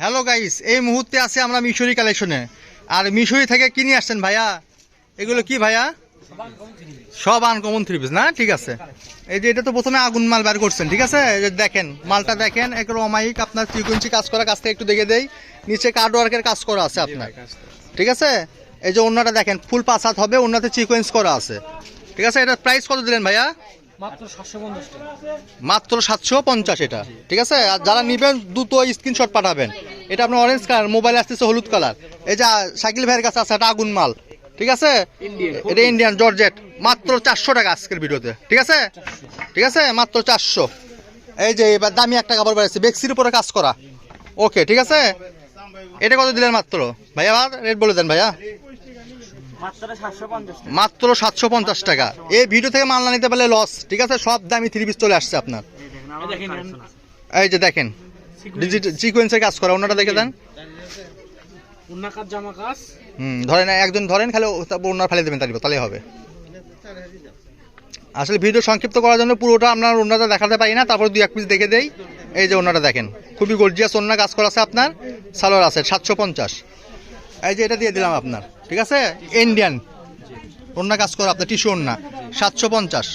Hello guys, এই মুহূর্তে আছে আমরা মিশরি কালেকশনে। আর মিশরি থেকে কি নিয়ে আসছেন ভাইয়া? এগুলো কি ভাইয়া? সব আনকমন থ্রি পিস না? ঠিক আছে। এই যে এটা তো প্রথমে আগুন মাল বের করছেন, ঠিক আছে? এই যে দেখেন মালটা দেখেন, একটু অমায়িক আপনার সিকোয়েন্সি কাজ করা, কাছ থেকে একটু দেখে দেই। নিচে কার্ড ওয়ার্কের কাজ করা আছে আপনার, ঠিক আছে? এই যে ওন্নাটা দেখেন ফুল 5 হাত হবে, ওন্নাতে সিকোয়েন্স করা আছে, ঠিক আছে? এটার প্রাইস কত দিলেন ভাইয়া? মাত্র 750 এটা, ঠিক আছে? আর যারা নিবেন দ্রুত স্ক্রিনশট পাঠাবেন। এটা আপনার অরেঞ্জ কালার, মোবাইল আসতেছে হলুদ কালার। এই যে শাকিল ভাইয়ের কাছে আছে, এটা আগুন মাল, ঠিক আছে? এটা ইন্ডিয়ান জর্জেট, মাত্র 400 টাকা আজকের ভিডিওতে, ঠিক আছে? ঠিক আছে, মাত্র 400। এই যে এবার দামি একটা কাপড় বেড়েছে, বেক্সির উপরে কাজ করা, ওকে, ঠিক আছে? এটা কত দিলেন মাত্র ভাইয়া? রেট বলে দেন ভাইয়া। মাত্র 750 টাকা। এই ভিডিও থেকে মাল না নিতে পারলে লস, ঠিক আছে? সব দামি থ্রি পিস চলে আসছে আপনার। এই যে দেখেন ডিজিটাল সিকোয়েন্সের কাজ করা, ওনাটা দেখে দেন। ধরেন একজন ধরেন, খালি ওনার ফেলে দেবেন, তাহলে হবে। আসলে ভিডিও সংক্ষিপ্ত করার জন্য পুরোটা আপনার ওনাটা দেখাতে পারি না, তারপর 2-1 পিস দেখে দেই। এই যে ওনাটা দেখেন, খুবই গর্জিয়াস ওনা কাজ করা আছে আপনার। সালোয়ার আছে 750। এই যে এটা দিয়ে দিলাম আপনার, ঠিক আছে? ইন্ডিয়ান ওন্না কাজ করা আপনার, টিস্যু ওন্না 750।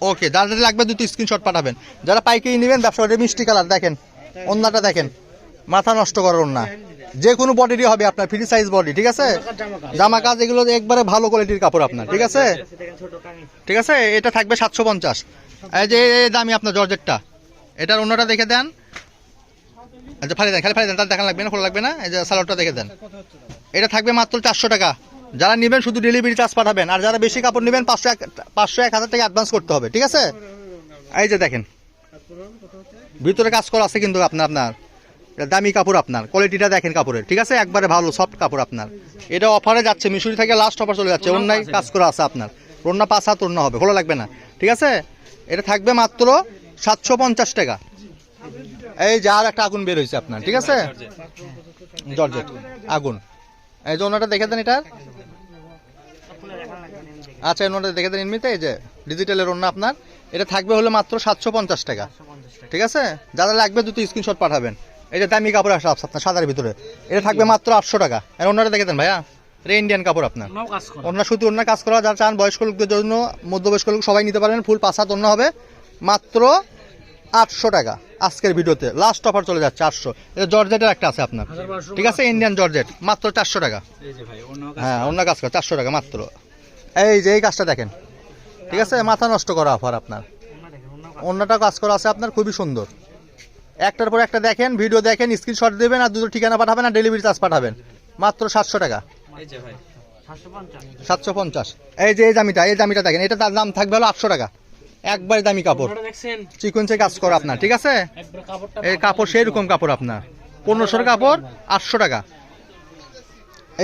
ওকে, যাদের লাগবে দুটো স্ক্রিনশট পাঠাবেন। যারা পাইকারি নেবেন, ব্যবসা করে মিষ্টি কালার দেখেন, ওন্নাটা দেখেন, মাথা নষ্ট করার ওন্না, যে কোনো বডিরই হবে আপনার, ফ্রি সাইজ বডি, ঠিক আছে? জামা কাজ এগুলো একবারে ভালো কোয়ালিটির কাপড় আপনার, ঠিক আছে? ঠিক আছে, এটা থাকবে 750। এই যে দামি আপনার জর্জেটটা, এটার ওন্নাটা দেখে দেন। আচ্ছা ফালি দেন, খালি ফালি দেন, তার দেখান লাগবে না, খোলা লাগবে না। এই যে সালোয়ারটা দেখে দেন, এটা থাকবে মাত্র 400 টাকা। যারা নেবেন শুধু ডেলিভারি চার্জ পাঠাবেন। আর যারা বেশি কাপড় নেবেন 500-1000 টাকা অ্যাডভান্স করতে হবে, ঠিক আছে? এই যে দেখেন ভিতরে কাজ করা আছে কিন্তু আপনার দামি কাপড়, আপনার কোয়ালিটিটা দেখেন কাপড়ের, ঠিক আছে? একবারে ভালো সফট কাপড় আপনার। এটা অফারে যাচ্ছে, মিশরি থেকে লাস্ট অফার চলে যাচ্ছে। অন্যায় কাজ করা আছে আপনার, ওন্না 5 হাত ওন্না হবে, খোলা লাগবে না, ঠিক আছে? এটা থাকবে মাত্র 750 টাকা। এই যে আর একটা আগুন বের হয়েছে আপনার, ঠিক আছে? জর্জেট আগুন। এই যে ওনাটা দেখে দেন এটা। আচ্ছা, ওনাটা দেখে দেন এমনিতে। এই যে ডিজিটালের ওন্না আপনার, এটা থাকবে হলো মাত্র 750 টাকা, ঠিক আছে? যারা লাগবে দুটো স্ক্রিনশট পাঠাবেন। এই যে দামি কাপড় আসে আপনার সাদার ভিতরে, এটা থাকবে মাত্র 800 টাকা। আর ওনাটা দেখে দেন ভাইয়া, এটা ইন্ডিয়ান কাপড় আপনার, ওনার শুধু ওনার কাজ করা। যারা চান বয়স্ক লোকদের জন্য, মধ্যবয়স্ক লোক সবাই নিতে পারবেন। ফুল 5 হাত ওন্না হবে, মাত্র 800 টাকা আজকের ভিডিওতে। লাস্ট অফার চলে যাচ্ছে 800। এটা জর্জেটের একটা আছে আপনার, ঠিক আছে? ইন্ডিয়ান জর্জেট, মাত্র 400 টাকা। হ্যাঁ, অন্য কাজ করা 400 টাকা মাত্র। এই যে এই কাজটা দেখেন, ঠিক আছে? মাথা নষ্ট করা অফার আপনার। অন্যটা কাজ করা আছে আপনার, খুবই সুন্দর। একটার পর একটা দেখেন, ভিডিও দেখেন, স্ক্রিনশট দেবেন, আর দুটো ঠিকানা পাঠাবেন, আর ডেলিভারি চার্জ পাঠাবেন। মাত্র 700 টাকা, 750। এই যে এই দামিটা দেখেন, এটা তার দাম থাকবে হলো 800 টাকা। একবারে দামি কাপড়, সিকোয়েন্সে কাজ করা আপনার, ঠিক আছে? এই কাপড় সেই রকম কাপড় আপনার, 1500 কাপড় 800 টাকা।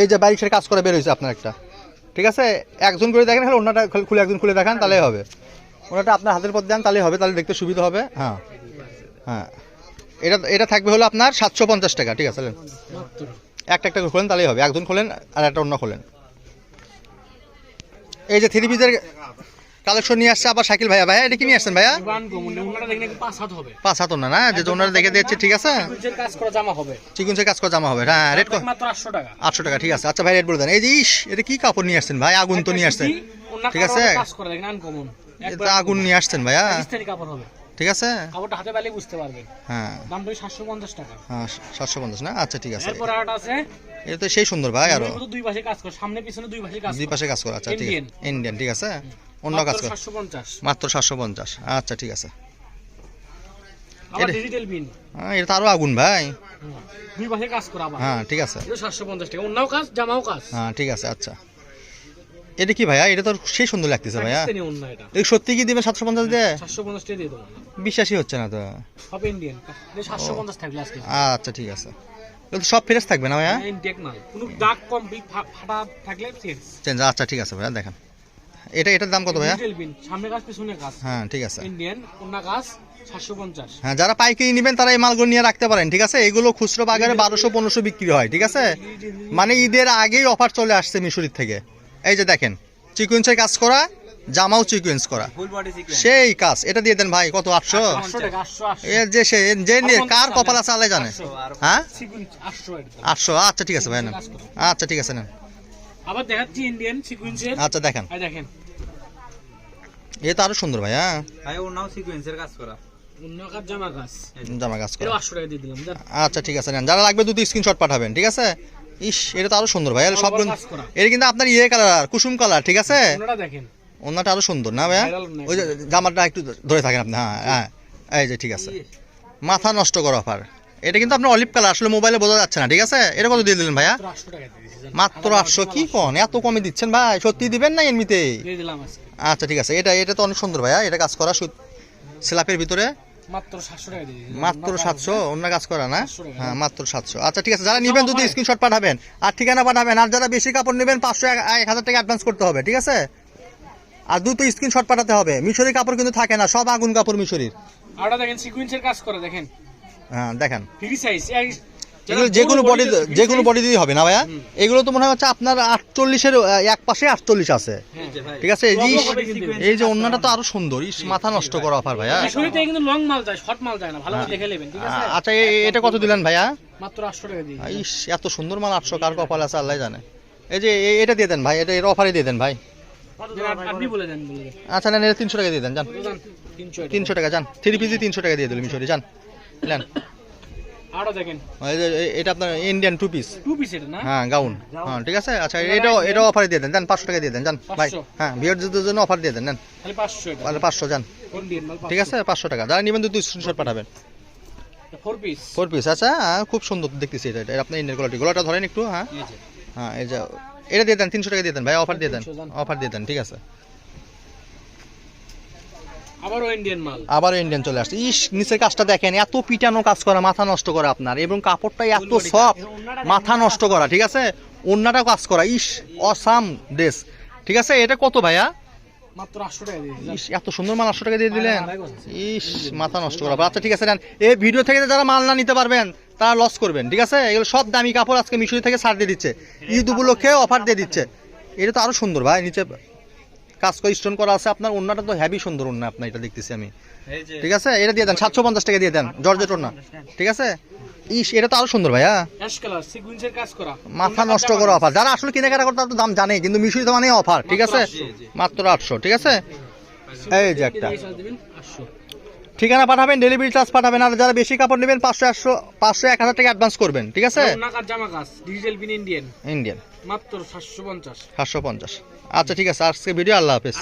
এই যে বাইশের কাজ করে বের হয়েছে আপনার একটা, ঠিক আছে? একজন করে দেখেন, খালি ওনাটা খুলে একজন খুলে দেখান, তাহলেই হবে। ওনাটা আপনার হাতের পর দেন, তাহলেই হবে, তাহলে দেখতে সুবিধা হবে। হ্যাঁ হ্যাঁ, এটা থাকবে হলো আপনার 750 টাকা, ঠিক আছে? একটা একটা করে খোলেন, তাহলেই হবে। একজন খোলেন আর একটা অন্য খোলেন। এই যে থ্রি পিসের কালেকশন নিয়ে আসছে আবার শাকিল ভাইয়া। ভাইয়া এটা কি নিয়ে আসছেন ভাইয়া? 5 হাত ওন্না না, যে ওনারা দেখে দিচ্ছে, ঠিক আছে? সিকোয়েন্সের কাজ করা জামা হবে। হ্যাঁ, রেট মাত্র 800 টাকা। 800 টাকা, ঠিক আছে। আচ্ছা ভাই, রেট বলে দেন। এই যে এটা কি কাপড় নিয়ে আসছেন ভাই? আগুন তো নিয়ে আসছেন, ঠিক আছে? এটা আগুন নিয়ে আসছেন ভাইয়া, ঠিক আছে? কাপড়টা হাতে পেলে বুঝতে পারবেন। হ্যাঁ, দাম তো 750 টাকা। হ্যাঁ, 750 না? আচ্ছা, ঠিক আছে। এরপর আরেকটা আছে, এটা তো সেই সুন্দর ভাই, আরো দুই পাশে কাজ করে, সামনে পিছনে দুই পাশে কাজ করে। আচ্ছা, ঠিক আছে, ইন্ডিয়ান, ঠিক আছে? অন্য কাজ করে, মাত্র 750। আচ্ছা, ঠিক আছে। আবার ডিজিটাল পিন, হ্যাঁ, এটা আরো আগুন ভাই, দুই পাশে কাজ করা আবার। হ্যাঁ, ঠিক আছে, এটা 750 টাকা। অন্যও কাজ, জামাও কাজ। হ্যাঁ, ঠিক আছে। আচ্ছা, এটা কি ভাইয়া? এটা তো সেই সুন্দর লাগতেছে ভাইয়া। এটা সত্যি কি দিবে 750 দিয়ে? 750 টাকা দিয়ে দেবো। বিশ্বাসই হচ্ছে না তো। সব ইন্ডিয়ান, 750 থাকবে আজকে। আচ্ছা, ঠিক আছে। সব ফ্রেশ থাকবে না ভাইয়া? ইনটেক মাল, কোনো দাগ কমপ্লিট ফাটা থাকলে চেঞ্জ। আচ্ছা, ঠিক আছে ভাইয়া, দেখেন এটার দাম কত ভাইয়া? সামনে কাজ পিছনে কাজ। হ্যাঁ, ঠিক আছে। ইন্ডিয়ান অন্য কাজ 750। হ্যাঁ, যারা পাইকারি নেবেন তারা এই মালগুলো নিয়ে রাখতে পারেন, ঠিক আছে? এগুলো খুচরো বাজারে 1200-1500 বিক্রি হয়, ঠিক আছে? মানে ঈদের আগেই অফার চলে আসছে মিশরির থেকে। এই যে দেখেন সিকোয়েন্সের কাজ করা, জামাও সিকোয়েন্স করা, ফুল বডি সিকোয়েন্স। সেই কাজ। এটা দিয়ে দেন ভাই কত? 800। 800 টাকা 800 এর যে সে যে নিয়ে কার কপাল আছে আল্লাহ জানে। হ্যাঁ সিকুয়েন্স 800 এটা 800। আচ্ছা ঠিক আছে ভাই নেন। আচ্ছা ঠিক আছে নেন। আবার দেখাচ্ছি ইন্ডিয়ান সিকুয়েন্সের। আচ্ছা দেখেন, এই দেখেন এ তো আরো সুন্দর ভাই। হ্যাঁ ভাই ওর নাও সিকোয়েন্সের কাজ করা। অন্য কাজ জামা কাজ জামা কাজ এটা করা। 800 টাকা দিয়ে দিলাম জান। আচ্ছা ঠিক আছে নেন, যারা লাগবে দুটো স্ক্রিনশট পাঠাবেন, ঠিক আছে? ইস এটা তো আরো সুন্দর ভাই, সব কাজ করা। এটা কিন্তু আপনার ইয়ে কালার, কুসুম কালার, ঠিক আছে? ওনাটা দেখেন ওনাটা আরো সুন্দর না ভাইয়া? Viral না। ওই যে জামাটা একটু ধরে থাকেন আপনি। হ্যাঁ হ্যাঁ এই যে ঠিক আছে, মাথা নষ্ট করা অফার। এটা কিন্তু আপনার অলিভ কালার, আসলে মোবাইলে বোঝা যাচ্ছে না, ঠিক আছে? এটা কত দিয়ে দিলেন ভাইয়া? 800 টাকা দিয়ে দিয়েছি জান। মাত্র 800। কি কোন এত কমে দিচ্ছেন ভাই? সত্যি দিবেন না এমনিতেই? দিয়ে দিলাম আজকে আচ্ছা ঠিক আছে, এটা তো অনেক সুন্দর ভাইয়া, এটা কাজ করা স্ল্যাপের ভিতরে মাত্র 700 টাকা দিয়ে দিয়েছি। মাত্র 700। অন্য কাজ করা না? 700 টাকা। হ্যাঁ মাত্র 700। আচ্ছা ঠিক আছে, যারা নেবেন দুটো স্ক্রিনশট পাঠাবেন আর ঠিকানা পাঠাবেন, আর যারা বেশি কাপড় নেবেন 500 1000 টাকা অ্যাডভান্স করতে হবে, ঠিক আছে? আর দুটো স্ক্রিনশট পাঠাতে হবে। মিশরি কাপড় কিন্তু থাকে না, সব আগুন কাপড় মিশরির। আরটা দেখেন সিকুয়েন্সের কাজ করা দেখেন। হ্যাঁ দেখেন, ফ্রি সাইজ এগুলো যে কোনো বডি দিয়ে হবে না ভাইয়া? এগুলো তো মনে হচ্ছে আপনার 48-এর এক পাশে 48 আছে, এই যে ভাই ঠিক আছে? এই যে অন্যটা তো আরো সুন্দর। ইস মাথা নষ্ট করা অফার ভাইয়া। শুরুতে কিন্তু লং মাল যায়, শর্ট মাল যায় না, ভালো করে দেখে নেবেন, ঠিক আছে? আচ্ছা এটা কত দিলেন ভাইয়া? মাত্র 800 টাকা দিয়ে ইস এত সুন্দর মাল 800, কার কপাল আছে আল্লাহ জানে। এই যে এটা দিয়ে দেন ভাই, এটা এর অফারে দিয়ে দেন ভাই। আপনি বলে দেন বলে দেন আচ্ছা নেন, এটা 300 টাকা দিয়ে দেন, জান। 300 300 টাকা যান, 3 পিসি 300 টাকা দিয়ে দিল মিশরি, যান নেন। আরো দেখেন এই যে এটা আপনার ইন্ডিয়ান 2 পিস। 2 পিস এটা না? হ্যাঁ গাউন। হ্যাঁ ঠিক আছে। আচ্ছা এটা অফারে দিয়ে দেন, জান 500 টাকা দিয়ে দেন, জান ভাই। 500 হ্যাঁ ভিউয়ারদের জন্য অফার দিয়ে দেন, নেন খালি 500 এটা তাহলে 500 জান, ইন্ডিয়ান মাল ঠিক আছে? 500 টাকা। যারা নেবেন দুটো স্ক্রিনশট পাঠাবেন। 4 পিস 4 পিস। আচ্ছা খুব সুন্দর দেখতেছি এটা আপনার ইন্ডিয়ান কোয়ালিটি। গলাটা ধরেন একটু। হ্যাঁ এই যে হ্যাঁ এই যে এটা দিয়ে দেন, 300 টাকা দিয়ে দেন ভাই, অফার দিয়ে দেন, 300 জান। অফার দিয়ে দেন, ঠিক আছে? আবারও ইন্ডিয়ান মাল আবার ইন্ডিয়ান চলে আসছে। ইস নিচের কাজটা দেখেন, এত পিটানো কাজ করা, মাথা নষ্ট করা আপনার, এবং কাপড়টা এত সফট, মাথা নষ্ট করা, ঠিক আছে? অন্যটা কাজ করা। ইস অসাম ড্রেস, ঠিক আছে? এটা কত ভাইয়া? মাত্র 800 টাকা দিয়ে দিয়েছি ইস এত সুন্দর মাল 800 টাকা দিয়ে দিলেন। ইস মাথা নষ্ট করা। আচ্ছা ঠিক আছে নেন, এই ভিডিও থেকে যারা মাল না নিতে পারবেন তারা লস করবেন, ঠিক আছে? এগুলো সব দামি কাপড় আজকে মিশরি থেকে ছাড় দিয়ে দিচ্ছে, ঈদ উপলক্ষে অফার দিয়ে দিচ্ছে। এটা তো আরো সুন্দর ভাই, নিচে কাজ করে স্টোন করা আছে আপনার। অন্যটা তো হেভি সুন্দর অন্য আপনার, এটা দেখতেছি আমি, এই যে ঠিক আছে? এটা দিয়ে দেন 750 টাকা দিয়ে দেন, জর্জেট ওড়না, ঠিক আছে? ইস এটা তো আরো সুন্দর ভাইয়া, অ্যাশ কালার সিকুয়েন্সের কাজ করা মাথা নষ্ট করা অফার। যারা আসলে কেনাকাটা করতে তারা তো দাম জানে, কিন্তু মিশরি তো মানে অফার, ঠিক আছে? মাত্র 800, ঠিক আছে? এই যে একটা পয়সা দিবেন 800 ঠিকানা পাঠাবেন, ডেলিভারি চার্জ পাঠাবেন। আর যারা বেশি কাপড় নেবেন 500 1000 টাকা অ্যাডভান্স করবেন, ঠিক আছে? ওনা কাজ জামা কাজ ডিজিটাল পিন ইন্ডিয়ান ইন্ডিয়ান মাত্র 750 750। আচ্ছা ঠিক আছে, আজকে ভিডিও আল্লাহ হাফেজ।